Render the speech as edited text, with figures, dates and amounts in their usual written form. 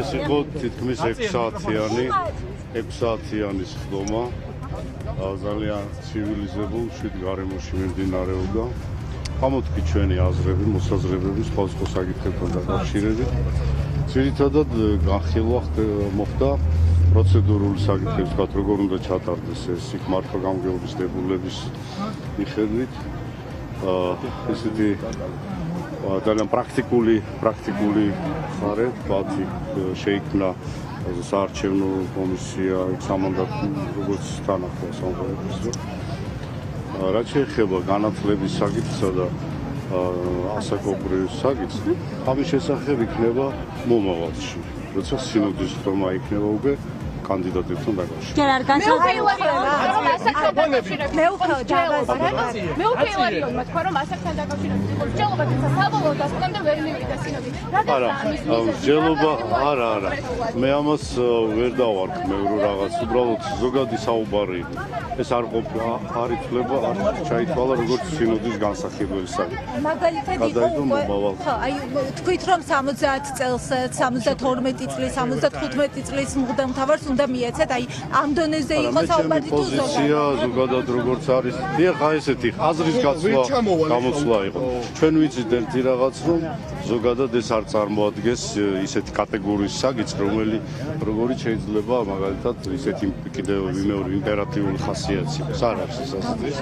ეს იყო თითქმის 6 საათიანი სხდომა. ძალიან ცივილიზებულ გარემოში მიმდინარეობდა. გამოთქვით ჩვენი აზრები, მოსაზრებები სხვადასხვა საკითხებთან დაკავშირებით. ძირითადად განხილვა მოხდა პროცედურული საკითხების, როგორ უნდა ჩატარდეს ეს იქ მართვა-გამგეობის დებულების მიხედვით. ესეთი ძალიან პრაქტიკული ხარე, ვთქვათ, შეიქმნა საარჩევნო კომისია, სამანდატო როგორც თანახმად სამხედრო. რაც შეეხება განათლების საკითხსა და ასაკობრივ საკითხს, ამის შესახებ იქნება მომავალში, როცა სინოდის ხდომა იქნება უკვე კანდიდატებთან დაკავშირებით. ჯერ არ განსაზღვრავია, რომ ასაკთან დაკავშირებით. მე უკვე მე უკვე ვარიო, თქვა რომ ასაკთან დაკავშირებით იყო მსჯელობა, თუმცა საბოლოო დასკვნამდე ვერ მივიდა სინოდი. არა, მსჯელობა არა. მე ამას ვერ დავარქმევ რაღაც, უბრალოდ ზოგადი საუბარი. ეს არ ითვლება, არ ჩაითვალა როგორც სინოდის განსახილველი საკითხი. მაგალითად იყო უკვე, ხო, აი თქვით რომ 70 წელს, 72 წლის, 75 წლის მღვდელმთავარს უნდა მიეცეთ, აი ამ დონეზე იყო საუბარი თუ პოზიცია ზოგადად როგორც არის. დიახ, ესეთი აზრის გამოცვლა იყო. ჩვენ ვიცით ერთი რაღაც, რომ ზოგადად ეს არ წარმოადგენს ისეთი კატეგორიის საკითხს, რომელიც შეიძლება მაგალითად ისეთი კიდევ მეორე იმპერატიული ხასიათი აქვს. არ აქვს ეს ასეთი.